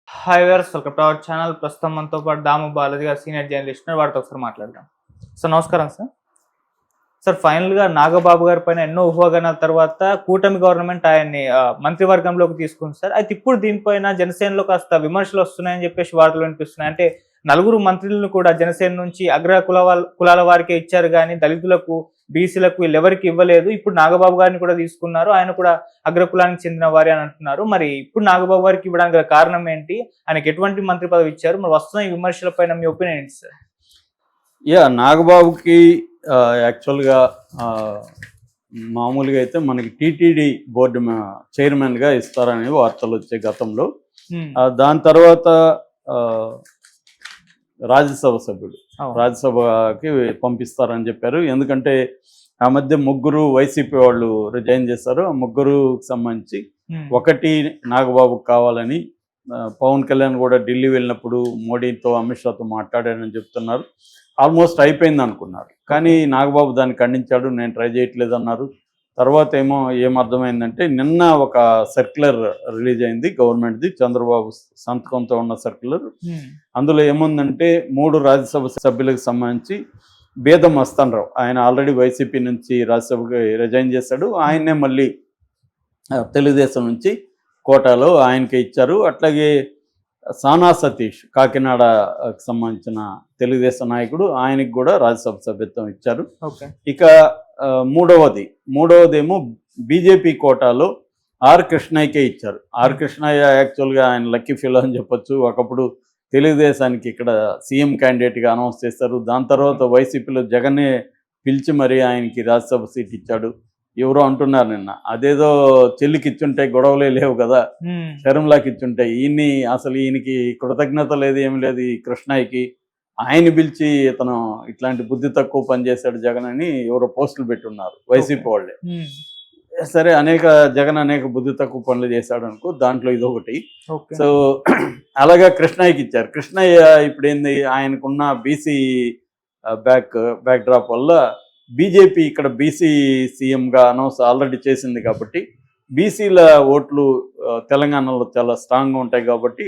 Hi viewers, welcome to our channel. ప్రస్తుతం మనతో పాటు దాము బాలాజీ గారు, సీనియర్ జర్నలిస్ట్ ఉన్నారు. వారితో ఒకసారి మాట్లాడదాం. సార్ నమస్కారం సార్. సార్ ఫైనల్గా నాగబాబు గారి పైన ఎన్నో ఊహాగానాల తర్వాత కూటమి గవర్నమెంట్ ఆయన్ని మంత్రివర్గంలోకి తీసుకుంది సార్. అయితే ఇప్పుడు దీనిపైన జనసేనలో కాస్త విమర్శలు వస్తున్నాయని చెప్పేసి వార్తలు వినిపిస్తున్నాయి. అంటే నలుగురు మంత్రులను కూడా జనసేన నుంచి అగ్ర కులాల వారికే ఇచ్చారు, కానీ దళితులకు, బీసీలకు వీళ్ళెవరికి ఇవ్వలేదు. ఇప్పుడు నాగబాబు గారిని కూడా తీసుకున్నారు, ఆయన కూడా అగ్ర కులానికి చెందిన వారి అని అంటున్నారు. మరి ఇప్పుడు నాగబాబు గారికి ఇవ్వడానికి గల కారణం ఏంటి? ఆయనకి ఎటువంటి మంత్రి పదవి ఇచ్చారు? మరి వస్తున్న ఈ విమర్శల పైన మీ ఒపీనియన్ ఏంటి సార్? నాగబాబుకి యాక్చువల్గా మామూలుగా అయితే మనకి టీటీడీ బోర్డు చైర్మన్గా ఇస్తారనే వార్తలు వచ్చాయి గతంలో. దాని తర్వాత రాజ్యసభ సభ్యుడు, రాజ్యసభకి పంపిస్తారని చెప్పారు. ఎందుకంటే ఆ మధ్య ముగ్గురు వైసీపీ వాళ్ళు రిజైన్ చేశారు. ఆ ముగ్గురుకి సంబంధించి ఒకటి నాగబాబుకి కావాలని పవన్ కళ్యాణ్ కూడా ఢిల్లీ వెళ్ళినప్పుడు మోడీతో, అమిత్ షాతో మాట్లాడారని చెప్తున్నారు. ఆల్మోస్ట్ అయిపోయింది అనుకున్నారు, కానీ నాగబాబు దాన్ని ఖండించాడు. నేను ట్రై చేయట్లేదు అన్నారు. తర్వాత ఏమర్థమైందంటే నిన్న ఒక సర్క్యులర్ రిలీజ్ అయింది గవర్నమెంట్ది, చంద్రబాబు సంతకంతో ఉన్న సర్క్యులర్. అందులో ఏముందంటే 3 రాజ్యసభ సభ్యులకు సంబంధించి బేదం మస్తానరావు, ఆయన ఆల్రెడీ వైసీపీ నుంచి రాజ్యసభకి రిజైన్ చేశాడు. ఆయన్నే మళ్ళీ తెలుగుదేశం నుంచి కోటాలో ఆయనకి ఇచ్చారు. అట్లాగే సానా సతీష్, కాకినాడకు సంబంధించిన తెలుగుదేశం నాయకుడు, ఆయనకి కూడా రాజ్యసభ సభ్యత్వం ఇచ్చారు. ఇక మూడవదేమో బీజేపీ కోటాలో ఆర్ కృష్ణయ్యకే ఇచ్చారు. ఆర్ కృష్ణయ్య యాక్చువల్గా ఆయన లక్కీ ఫెలో అని చెప్పొచ్చు. ఒకప్పుడు తెలుగుదేశానికి ఇక్కడ సీఎం క్యాండిడేట్గా అనౌన్స్ చేశారు. దాని తర్వాత వైసీపీలో జగన్నే పిలిచి మరీ ఆయనకి రాజ్యసభ సీట్ ఇచ్చాడు. ఎవరో అంటున్నారు నిన్న, అదేదో చెల్లికి ఇచ్చుంటే గొడవలే లేవు కదా, శరంలాకి ఇచ్చుంటాయి. ఈయనకి కృతజ్ఞత లేదు, ఏమి లేదు ఈ కృష్ణయ్యకి. ఆయన పిలిచి ఇతను ఇట్లాంటి బుద్ధి తక్కువ పని చేశాడు జగన్ అని ఎవరో పోస్టులు పెట్టున్నారు వైసీపీ వాళ్ళే. సరే, జగన్ అనేక బుద్ధి తక్కువ పనులు చేశాడు అనుకో, దాంట్లో ఇదొకటి. సో అలాగా కృష్ణయ్యకి ఇచ్చారు. కృష్ణయ్య ఇప్పుడు ఏంది, ఆయనకున్న బీసీ బ్యాక్ డ్రాప్ వల్ల బీజేపీ ఇక్కడ బీసీ సీఎంగా అనౌన్స్ ఆల్రెడీ చేసింది కాబట్టి బీసీల ఓట్లు తెలంగాణలో చాలా స్ట్రాంగ్గా ఉంటాయి. కాబట్టి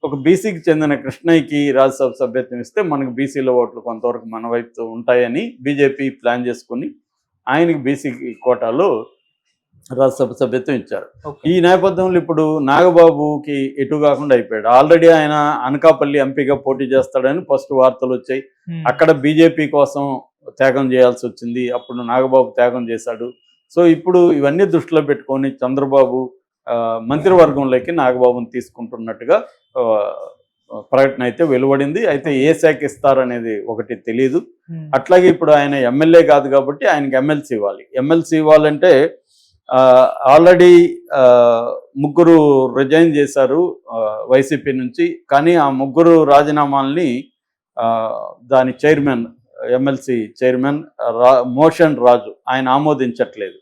ఒక బీసీకి చెందిన కృష్ణయ్యకి రాజ్యసభ సభ్యత్వం ఇస్తే మనకు బీసీల ఓట్లు కొంతవరకు మన వైపు ఉంటాయని బీజేపీ ప్లాన్ చేసుకుని ఆయనకి బీసీ కోటాలో రాజ్యసభ సభ్యత్వం ఇచ్చారు. ఈ నేపథ్యంలో ఇప్పుడు నాగబాబుకి ఎటు కాకుండా అయిపోయాడు. ఆల్రెడీ ఆయన అనకాపల్లి ఎంపీగా పోటీ చేస్తాడని ఫస్ట్ వార్తలు వచ్చాయి. అక్కడ బీజేపీ కోసం త్యాగం చేయాల్సి వచ్చింది. అప్పుడు నాగబాబు త్యాగం చేశాడు. సో ఇప్పుడు ఇవన్నీ దృష్టిలో పెట్టుకొని చంద్రబాబు మంత్రివర్గంలోకి నాగబాబుని తీసుకుంటున్నట్టుగా ప్రకటన అయితే వెలువడింది. అయితే ఏ శాఖ ఇస్తారనేది ఒకటి తెలియదు. అట్లాగే ఇప్పుడు ఆయన ఎమ్మెల్యే కాదు కాబట్టి ఆయనకి ఎమ్మెల్సీ ఇవ్వాలి. ఎమ్మెల్సీ ఇవ్వాలంటే ఆల్రెడీ ముగ్గురు రిజైన్ చేశారు వైసీపీ నుంచి. కానీ ఆ ముగ్గురు రాజీనామాల్ని దాని చైర్మన్, ఎమ్మెల్సీ చైర్మన్ మోషన్ రాజు ఆయన ఆమోదించట్లేదు.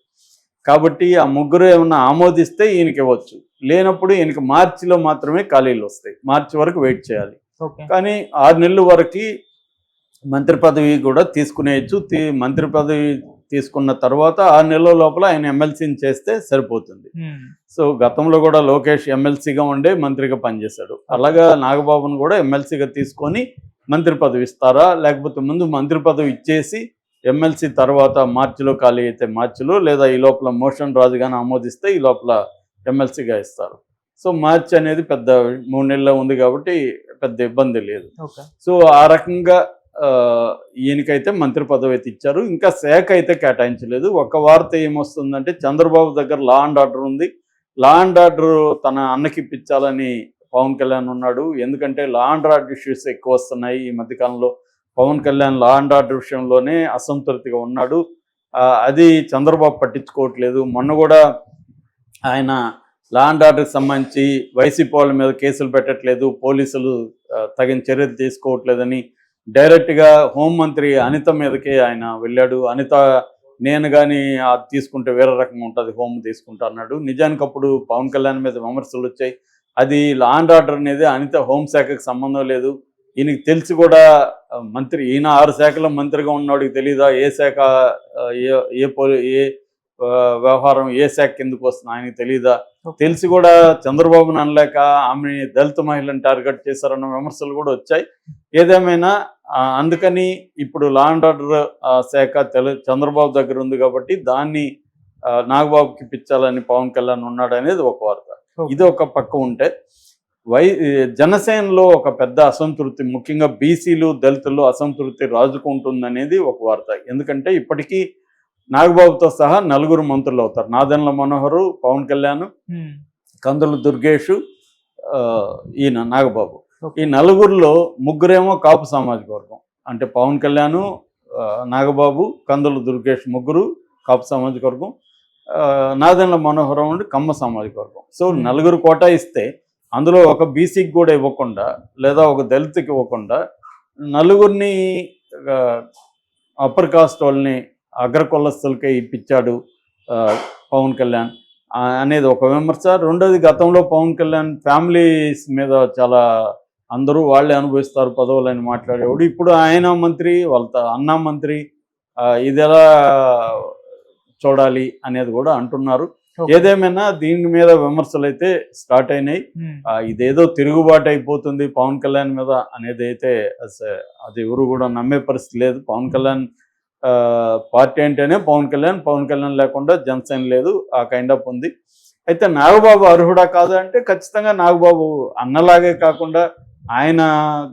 కాబట్టి ఆ ముగ్గురు ఏమన్నా ఆమోదిస్తే ఈయనకి ఇవ్వచ్చు, లేనప్పుడు ఈయనకి మార్చిలో మాత్రమే ఖాళీలు వస్తాయి. మార్చి వరకు వెయిట్ చేయాలి. కానీ 6 నెలల వరకు మంత్రి పదవి కూడా తీసుకునేయచ్చు. మంత్రి పదవి తీసుకున్న తర్వాత 6 నెలల లోపల ఆయన ఎమ్మెల్సీని చేస్తే సరిపోతుంది. సో గతంలో కూడా లోకేష్ ఎమ్మెల్సీగా ఉండే మంత్రిగా పనిచేశాడు. అలాగా నాగబాబును కూడా ఎమ్మెల్సీగా తీసుకొని మంత్రి పదవి ఇస్తారా, లేకపోతే ముందు మంత్రి పదవి ఇచ్చేసి ఎమ్మెల్సీ తర్వాత మార్చిలో ఖాళీ అయితే మార్చిలో, లేదా ఈ లోపల మోషన్ రాజు కానీ ఆమోదిస్తే ఈ లోపల ఎమ్మెల్సీగా ఇస్తారు. సో మార్చి అనేది పెద్ద 3 నెలల్లో ఉంది కాబట్టి పెద్ద ఇబ్బంది లేదు. సో ఆ రకంగా ఈయనకైతే మంత్రి పదవి అయితే ఇచ్చారు. ఇంకా శాఖ అయితే కేటాయించలేదు. ఒక వార్త ఏమొస్తుందంటే చంద్రబాబు దగ్గర లా అండ్ ఆర్డర్ ఉంది. లా అండ్ ఆర్డర్ తన అన్నకి ఇప్పించాలని పవన్ కళ్యాణ్ ఉన్నాడు. ఎందుకంటే లా అండ్ ఆర్డర్ ఇష్యూస్ ఎక్కువ వస్తున్నాయి ఈ మధ్యకాలంలో. Pawan Kalyan law and order విషయంలోనే అసంతృప్తిగా ఉన్నాడు. అది చంద్రబాబు పట్టించుకోవట్లేదు. మొన్న కూడా ఆయన లా అండ్ ఆర్డర్కి సంబంధించి వైసీపీ వాళ్ళ మీద కేసులు పెట్టట్లేదు, పోలీసులు తగిన చర్యలు తీసుకోవట్లేదని డైరెక్ట్గా హోంమంత్రి అనిత మీదకే ఆయన వెళ్ళాడు. అనిత నేను కానీ అది తీసుకుంటే వేరే రకంగా ఉంటుంది, హోమ్ తీసుకుంటా అన్నాడు. నిజానికి అప్పుడు పవన్ కళ్యాణ్ మీద విమర్శలు వచ్చాయి. అది లా అండ్ ఆర్డర్ అనేది అనిత హోంశాఖకు సంబంధం లేదు. ఈయనకి తెలిసి కూడా ఈయన 6 శాఖల మంత్రిగా ఉన్నవాడికి తెలీదా ఏ శాఖ ఏ వ్యవహారం ఏ శాఖ కిందకు వస్తుంది ఆయనకి తెలీదా? తెలిసి కూడా చంద్రబాబును అనలేక ఆమె దళిత మహిళను టార్గెట్ చేశారన్న విమర్శలు కూడా వచ్చాయి. ఏదేమైనా అందుకని ఇప్పుడు లా అండ్ ఆర్డర్ శాఖ చంద్రబాబు దగ్గర ఉంది కాబట్టి దాన్ని నాగబాబుకి ఇప్పించాలని పవన్ కళ్యాణ్ ఉన్నాడు అనేది ఒక వార్త. ఇది ఒక పక్క ఉంటే జనసేనలో ఒక పెద్ద అసంతృప్తి, ముఖ్యంగా బీసీలు దళితుల్లో అసంతృప్తి రాజుకుంటుందనేది ఒక వార్త. ఎందుకంటే ఇప్పటికీ నాగబాబుతో సహా 4 మంత్రులు అవుతారు. నాదెండ్ల మనోహరు, పవన్ కళ్యాణ్, కందుల దుర్గేష్, ఈయన నాగబాబు. ఈ 4లో 3 కాపు సామాజిక వర్గం. అంటే పవన్ కళ్యాణ్, నాగబాబు, కందుల దుర్గేష్ 3 కాపు సామాజిక వర్గం, నాదెండ్ల మనోహరం ఉండి కమ్మ సామాజిక వర్గం. సో 4 కోటా ఇస్తే అందులో ఒక బీసీకి కూడా ఇవ్వకుండా, లేదా ఒక దళితుకి ఇవ్వకుండా 4 అప్పర్ కాస్ట్ వాళ్ళని అగ్రకులస్తులకే ఇప్పించాడు పవన్ కళ్యాణ్ అనేది ఒక విమర్శ. రెండోది, గతంలో పవన్ కళ్యాణ్ ఫ్యామిలీస్ మీద చాలా అందరూ వాళ్ళే అనుభవిస్తారు పదవులని మాట్లాడేవాడు. ఇప్పుడు ఆయన మంత్రి, వాళ్ళ అన్న మంత్రి, ఇది ఎలా చూడాలి అనేది కూడా అంటున్నారు. ఏదేమైనా దీని మీద విమర్శలు అయితే స్టార్ట్ అయినాయి. ఇదేదో తిరుగుబాటు అయిపోతుంది పవన్ కళ్యాణ్ మీద అనేది అయితే అది ఎవరు కూడా నమ్మే పరిస్థితి లేదు. పవన్ కళ్యాణ్ పార్టీ అంటేనే పవన్ కళ్యాణ్ లేకుండా జనసేన లేదు, ఆ కైండ్ ఆఫ్ ఉంది. అయితే నాగబాబు అర్హుడా కాదా అంటే ఖచ్చితంగా నాగబాబు అన్నలాగే కాకుండా ఆయన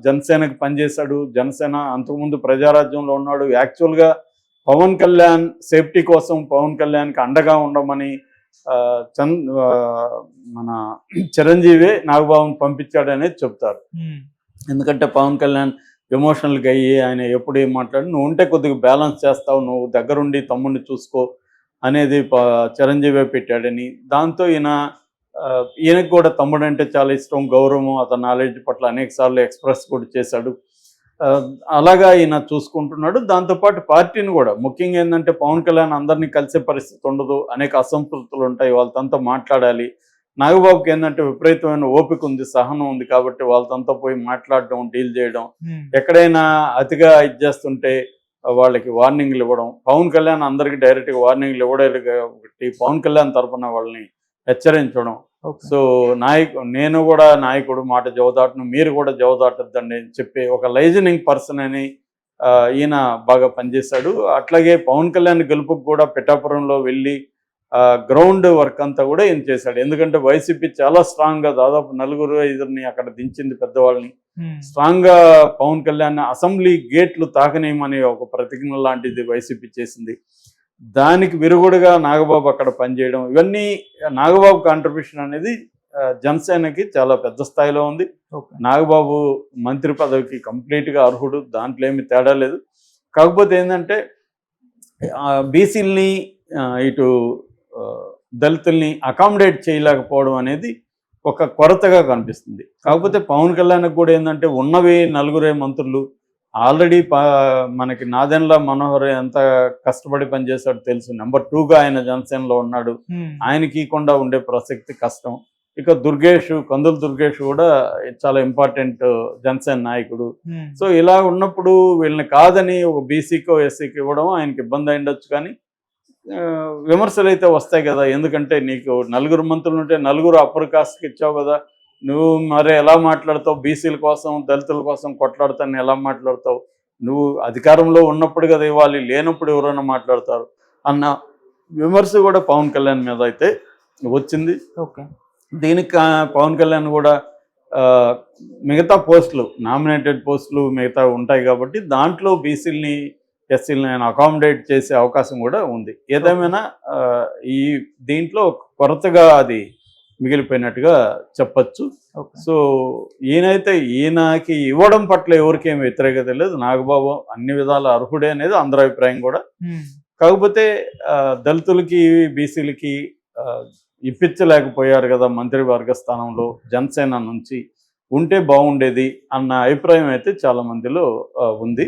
జనసేనకి పనిచేశాడు. జనసేన అంతకుముందు ప్రజారాజ్యంలో ఉన్నాడు. యాక్చువల్గా పవన్ కళ్యాణ్ సేఫ్టీ కోసం పవన్ కళ్యాణ్కి అండగా ఉండమని మన చిరంజీవి నాగబాబుని పంపించాడు అనేది చెప్తారు. ఎందుకంటే పవన్ కళ్యాణ్ ఎమోషనల్గా అయ్యి ఆయన ఎప్పుడు ఏం మాట్లాడి, నువ్వు ఉంటే కొద్దిగా బ్యాలెన్స్ చేస్తావు, నువ్వు దగ్గరుండి తమ్ముడిని చూసుకో అనేది చిరంజీవి పెట్టాడని. దాంతో ఈయనకు కూడా తమ్ముడు అంటే చాలా ఇష్టం, గౌరవం, అతని నాలెడ్జ్ పట్ల అనేక సార్లు ఎక్స్ప్రెస్ కూడా చేశాడు. అలాగా ఈయన చూసుకుంటున్నాడు. దాంతోపాటు పార్టీని కూడా, ముఖ్యంగా ఏంటంటే పవన్ కళ్యాణ్ అందరినీ కలిసే పరిస్థితి ఉండదు, అనేక అసంతృప్తులు ఉంటాయి, వాళ్ళతో మాట్లాడాలి. నాగబాబుకి ఏంటంటే విపరీతమైన ఓపిక ఉంది, సహనం ఉంది కాబట్టి వాళ్ళతో పోయి మాట్లాడడం, డీల్ చేయడం, ఎక్కడైనా అతిగా ఇచ్చేస్తుంటే వాళ్ళకి వార్నింగ్లు ఇవ్వడం. పవన్ కళ్యాణ్ అందరికీ డైరెక్ట్గా వార్నింగ్లు ఇవ్వలేదు కాబట్టి పవన్ కళ్యాణ్ తరఫున వాళ్ళని హెచ్చరించడం. సో నేను కూడా నాయకుడు మాట జవదాటను, మీరు కూడా జవదాటద్దండి అని చెప్పి ఒక లైజనింగ్ పర్సన్ అని ఈయన బాగా పనిచేశాడు. అట్లాగే పవన్ కళ్యాణ్ గెలుపుకు కూడా పిఠాపురంలో వెళ్ళి గ్రౌండ్ వర్క్ అంతా కూడా ఈయన చేశాడు. ఎందుకంటే వైసీపీ చాలా స్ట్రాంగ్గా దాదాపు 4-5 అక్కడ దించింది పెద్దవాళ్ళని. స్ట్రాంగ్గా పవన్ కళ్యాణ్ అసెంబ్లీ గేట్లు తాకనేయమని ఒక ప్రతిజ్ఞ లాంటిది వైసీపీ చేసింది. దానికి విరుగుడుగా నాగబాబు అక్కడ పనిచేయడం, ఇవన్నీ నాగబాబు కాంట్రిబ్యూషన్ అనేది జనసేనకి చాలా పెద్ద స్థాయిలో ఉంది. నాగబాబు మంత్రి పదవికి కంప్లీట్గా అర్హుడు, దాంట్లో ఏమి తేడా లేదు. కాకపోతే ఏంటంటే బీసీలని ఇటు దళితుల్ని అకామిడేట్ చేయలేకపోవడం అనేది ఒక కొరతగా కనిపిస్తుంది. కాకపోతే పవన్ కళ్యాణ్కి కూడా ఏంటంటే ఉన్నవి 4 మంత్రులు ఆల్రెడీ మనకి నాదెండ్ల మనోహర్ ఎంత కష్టపడి పనిచేశాడు తెలుసు. నెంబర్ 2గా ఆయన జనసేనలో ఉన్నాడు, ఆయనకి ఇవ్వకుండా ఉండే ప్రసక్తి కష్టం. ఇక కందుల దుర్గేష్ కూడా చాలా ఇంపార్టెంట్ జనసేన నాయకుడు. సో ఇలా ఉన్నప్పుడు వీళ్ళని కాదని ఒక బీసీకో ఎస్సీకి ఇవ్వడం ఆయనకి ఇబ్బంది అయిండొచ్చు. కానీ విమర్శలు అయితే వస్తాయి కదా, ఎందుకంటే నీకు 4 మంత్రులు ఉంటే 4 అప్పర్ కాస్ట్కి ఇచ్చావు కదా, నువ్వు మరి ఎలా మాట్లాడతావు, బీసీల కోసం దళితుల కోసం కొట్లాడతాను ఎలా మాట్లాడతావు, నువ్వు అధికారంలో ఉన్నప్పుడు కదా ఇవ్వాలి, లేనప్పుడు ఎవరైనా మాట్లాడతారు అన్న విమర్శ కూడా పవన్ కళ్యాణ్ మీద అయితే వచ్చింది. దీనికి పవన్ కళ్యాణ్ కూడా మిగతా పోస్టులు, నామినేటెడ్ పోస్టులు మిగతా ఉంటాయి కాబట్టి దాంట్లో బీసీలని ఎస్సీలని ఆయన అకామిడేట్ చేసే అవకాశం కూడా ఉంది. ఏదేమైనా దీంట్లో కొరతగా అది మిగిలిపోయినట్టుగా చెప్పచ్చు. సో ఈయనకి ఇవ్వడం పట్ల ఎవరికేం వ్యతిరేకత లేదు. నాగబాబు అన్ని విధాల అర్హుడే అనేది అందరి అభిప్రాయం కూడా. కాకపోతే దళితులకి బీసీలకి ఇప్పించలేకపోయారు కదా మంత్రివర్గ స్థానంలో, జనసేన నుంచి ఉంటే బాగుండేది అన్న అభిప్రాయం అయితే చాలా మందిలో ఉంది.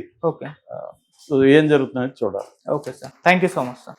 సో ఏం జరుగుతుందని చూడాలి. Okay sir, thank you so much sir.